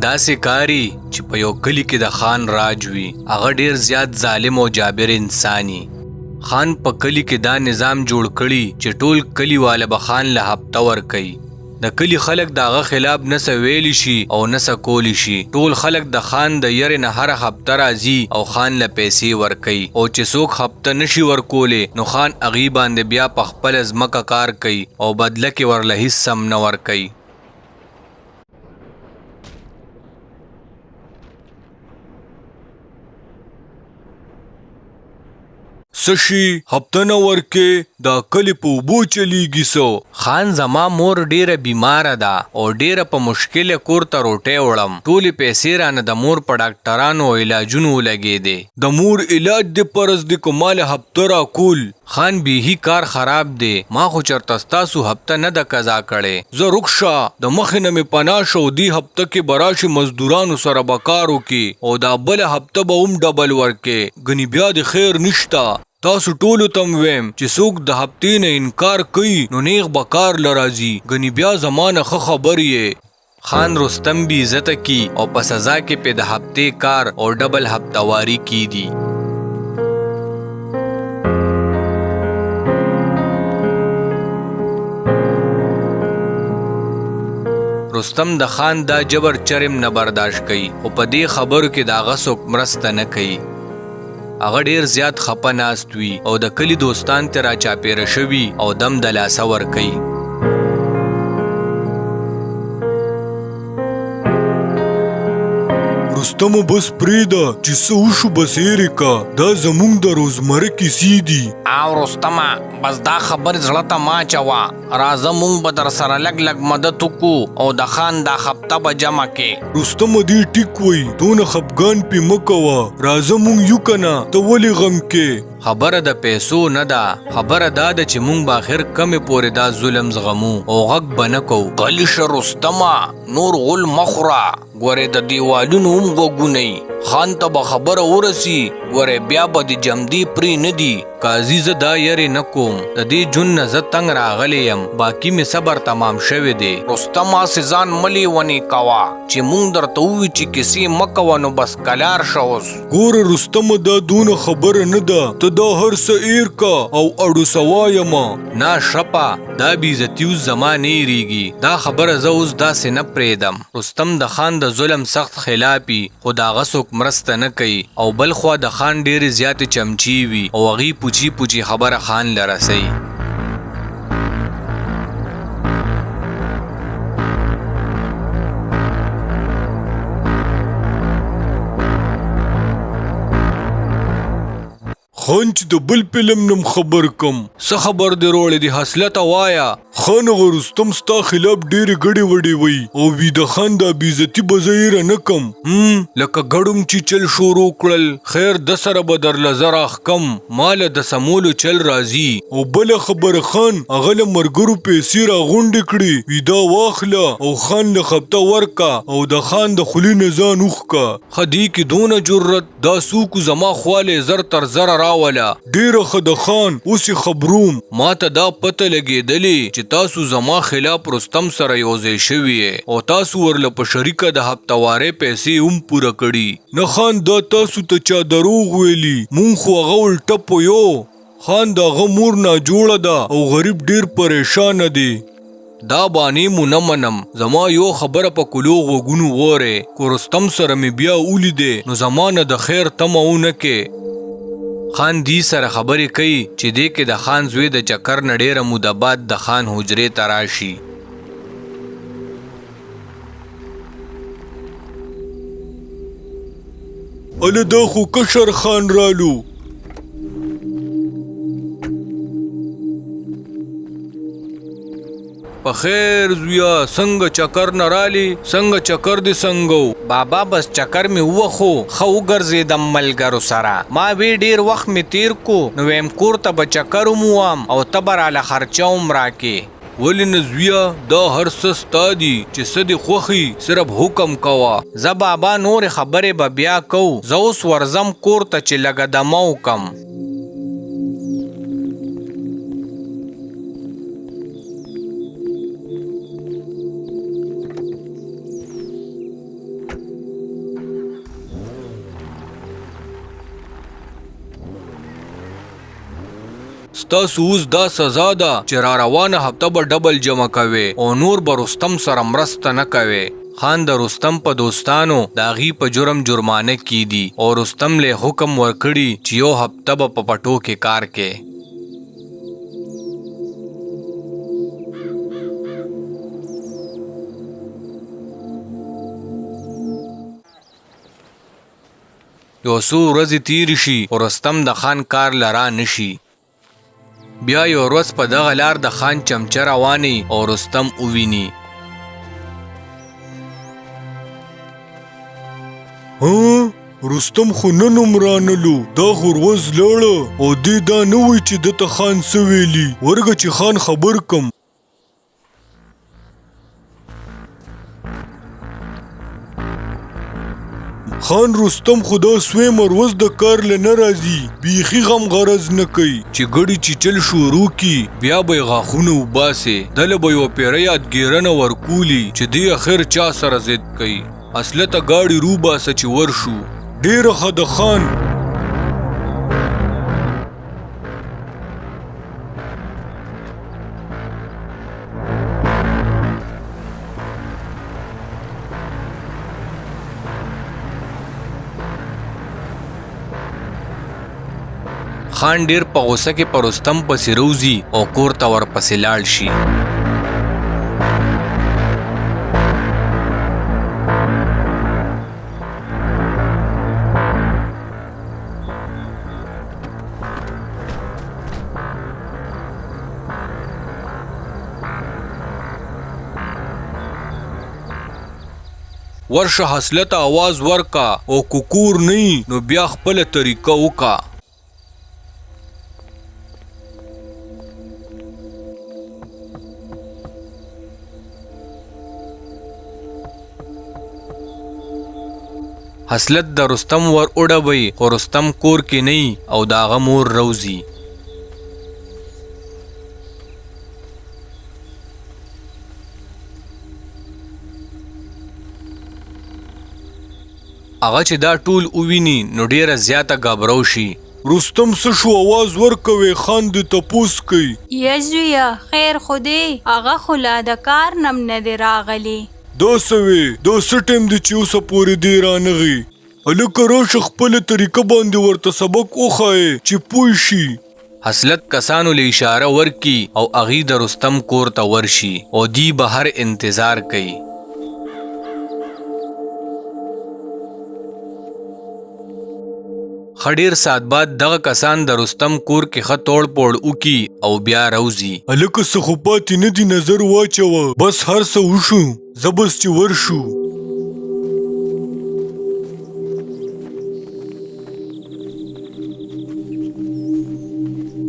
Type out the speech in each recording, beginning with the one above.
داسې کاری چې په یو کلی کې د خان راج وي. هغه ډیر زیات ظالم او جابر انساني. خان په کلی کې دا نظام جوړ کړي چې ټول کلی والا به خان له هفته ورکوي. د کلی خلک د هغه خلاف نه څه ویلی شي او نه څه کولی شي. ټول خلک د خان د یرې نه هره هفته راځي او خان له پیسې ورکوي، او چې څوک هفته نشي ورکولی نو خان هغې باندې بیا په خپله ځمکه کار کوي او بدله کې ورله هیڅ سم نه ورکوي. سشي هفته نه ورکې دا کلی په اوبو چلیږي سو. خان زما مور ډیره بیماره ده او ډیره په مشکله کور ته روټۍ وړم. ټولې پیسې رانه د مور په ډاکټرانو او علاجونو ولګېدې. د مور علاج دې پرز دې که مال هفته راکول. خان بیهی کار خراب دی. ما خو چرته ستاسو هفته نه د قضا کړې. زه رخصه د مخې نه مې پناه شو. دی هفته کې به راشي مزدورانو سره به کار وکړي او دا بله هفته به هم ډبل ورکې. ګنې بیا د خیر نشته. تاسو ټولو ته م ویم چې څوک د هفتې نه انکار کوي نو نیغ به کار له راځي. ګنې بیا زمانه ښه خبر یې. خان رستم بی عزته کی او په سزا کې په د هفتې کار او ډبل هفتواری کی دی. رستم د خان دا جبر چرم نه برداشت کوي او په دې خبرو کې د هغه څوک مرسته نه کوي. هغه ډیر زیات خپه ناست وي او د کلی دوستان ته را چاپېره شوي او دم د لاسه ورکوي. رستمو بس پرېږده چې څه وشو بس هېرې که. دا زموږ د روزمره کیسې دي. او رستمه بس دا خبر زړه ته مه اچوه. راځه موږ به در سره لږ لږ مدد وکړو او د خان دا هفته به جمع کې. رستمه دې ټیک وایي، دونه خفګان پې مه کوه. راځه موږ یو که نه، ته ولې غم کې؟ خبره د پیسو نه ده، خبره دا ده چې موږ به آخر کمې پورې دا ظلم زغمو او غږ به نه کوو. غلی شه رستمه، نور غول مه خوره. ګورې د دیوالونو هم غوږونه خان ته به خبره ورسي. ګورې بیا به د جمدي پرې نه دي. قاضي زه دا یرې نه کوم. د دې جون نه زه تنګ راغلی یم. باقي مې صبر تمام شوی دی. رستمه هسې ځان مه لیونې کوه چې موږ درته ووي چې کیسې مه کوه نو بس کلار شه اوس. ګوره رستمه دا دونه خبره نه ده. ته دا هر څه ایر کا او اړو سوایمه. نه شپه دا بېعزتي اوس زما نه ایریږي. دا خبره زه اوس داسې نه پرېږدم. رستم د خان د ظلم سخت خلافي خو د هغه څوک مرسته نه کوي او بل خوا د خان ډېرې زیاتې چمچې وي او هغې پوچي پوچي خبره خان له رسوي. خان چې د بل فلم نم خبر کم. څه خبر دې روړې دي حسلته وایا. خان هغه رستم ستا خلاف ډېرې ګډې وډې وی او وي د خان دا بېعزتي به زه هېره نه کم. لکه ګډم چې چل شروع کړل، خیر د سره به درله زه راښکم. ماله د سمولو چل راځي. او بله خبره خان هغه له ملګرو پیسې راغونډې کړي وي دا واخله او خان له خپته ورکه او د خان د خولې نه ځان وښکه. ښه دې کې دونه جرت دا څوکو زما خواله زر تر زره راوله. ډېره ښه د خان اوس یې خبروم. ما ته دا پته لګېدلې چې تاسو زما خلاف رستم سره یوځای شوي او تاسو ورله په شریکه د هفتوارۍ پیسې هم پوره کړي. نه خان دا تاسو ته چا دروغ ویلي. مونږ خو هغه الټه پویو. خان د هغه مور ناجوړه ده او غریب ډېر پریشانه دی. دا بانې مو نه منم. زما یو خبره په کلو غوږونو وورې. که رستم سره مې بیا ولیدې نو زما نه د خیر تمه ونه کې. خان دی سره خبرې کوي چې دې کې د خان زوی د چکر نه ډېره موده بعد د خان حجرې ته راشي. اله دا خو کشر خان رالو. په خیر زویا، څنګه چکر نه رالی؟ څنګه چکر دې څنګه؟ بابا بس چکر مې ووخو، ښه وګرځېدم ملګرو سره. ما وی ډېر وخت مې تیر کو نو ویم کور ته به چکر وموام او ته به راله خرچه هم راکې. ولې نه زویا، دا هر څه ستا دي چې څه دې خوښي صرف حکم کوه. زه بابا نورې خبرې به بیا کوو. زه اوس ورځم کور ته چې لږه دمه وکم. ستاسو اوس دا سزا ده چې را روانه هفته به ډبل جمع کوي او نور به رستم سره مرسته نه کوي. خان د رستم په دوستانو د هغې په جرم جرمانه کیدي او رستم له حکم ورکړي چې یو هفته به په پټو کې کار کوي. یو څو ورځې تیرې شي او رستم د خان کار لرا نشي. بیا یو ورځ په دغه لار د خان چمچه رواني او رستم وویني. رستم خو نن هم رانلو، دا خو ورځ لاړه او دې دا نه وایي چې دته خان څه ویلي. ورګه چې خان خبر کم. خان رستم خدا سویم ورځ د کار له نه راځي، بیخي غم غرض نه کوي چې ګړي چیچل شروع کی بیا به غاښونه وباسي. دله به یوه پیره یادګیرنه ورکولي چې دی اخر چا سره ضد کوي. اصلته ګاډي روباسه چې ورشو. ډېره ښه د خان. خان ډیر په غوسه کې پر رستم پسې روزي او کور ته ورپسې لاړ شي. ورشه حسلته आवाज ورکا او کوکور نه نو بیا خپل طریقه وکا. حسلت د رستم ور اډوي خو رستم کور کې نه او د هغه مور روزي. هغه چې دا ټول وویني نو ډیره زیاته غابرو شي. رستم څه شو आवाज ورکوي؟ خان دې تپوس کوي. یزویه خیر خودی هغه خو لا د کار نم نه دی راغلی. دا څه وی؟ دا څه ټیم دی چې اوسه پورې دی رانغی؟ هلکه راشه خپله طریقه باندې ورته سبق وښایې چې پوه شي. حسلت کسانو له اشاره ورکي او هغې د رستم کور ته ورشي او دی بهر انتظار کوي. خډیر سات بعد دغه کسان د رستم کور کې ښه توړ پوړ وکي او بیا روزي. هلکه څه خو پاتې نه دي، نظر واچوه. بس هر څه وشو، زه بس چې ورشو.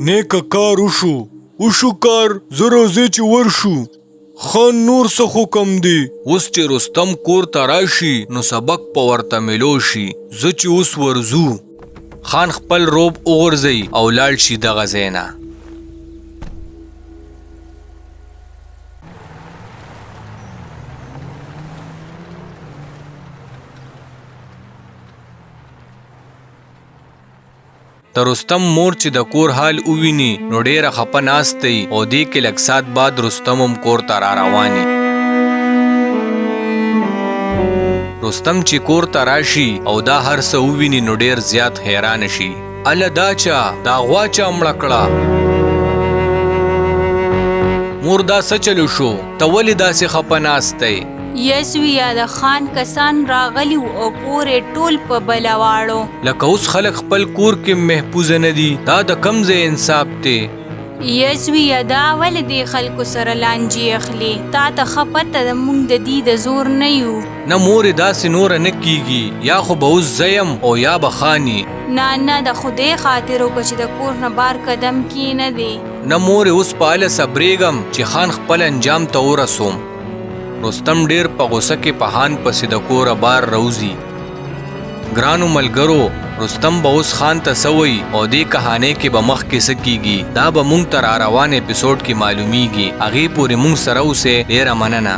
نیکه کار وشو کار، زه راځې چې ورشو. خان نور څه حکم دی؟ اوس چې رستم کور ته راشي نو سبق په ورته ملو شي. زه چې اوس ورځو. خان خپل روب وغورځوي او لاړ شي دغه ځای نه. د رستم مور چې د کور حال وویني نو ډیره خپه ناسته او دې کې لږ ساعت بعد رستم هم کور ته را رواني. رستم چې کور ته راشي او دا هر څه وویني نو ډیر زیات حیران شي. اله دا چا دا غوا چا مړه کړه؟ مور دا څه چلو شو؟ ته ولې داسې خپه ناستی؟ یزویه د خان کسان راغلی او کور یې ټول په بله واړو. لکه اوس خلک خپل کور کې محفوظه نه دي. دا د کوم ځای انصاف دی؟ یزویه دا ولې دې خلکو سره لانجې اخلي؟ تا ته ښه پته ده موږ د دې د زور نه یو. نه مورې داسې نوره نه کیږي، یا خو به اوس زه یم او یا به خاني. نه د خدای خاطر وکړه چې د کور نه بار قدم کښېنه دی. نه مورې اوس په هله صبرېږم چې خان خپل انجام ته ورسوم. رستم ډیر په غوسه کې په خان پسې د کوره بار روزي. ګرانو ملګرو، رستم به اوس خان ته څه وایي او دې کهانۍ کې به مخکې څه کیږي دا به موږ ته را روان اپیسوډ کې معلومیږي. هغې پورې موږ سره اوسئ. ډیره مننه.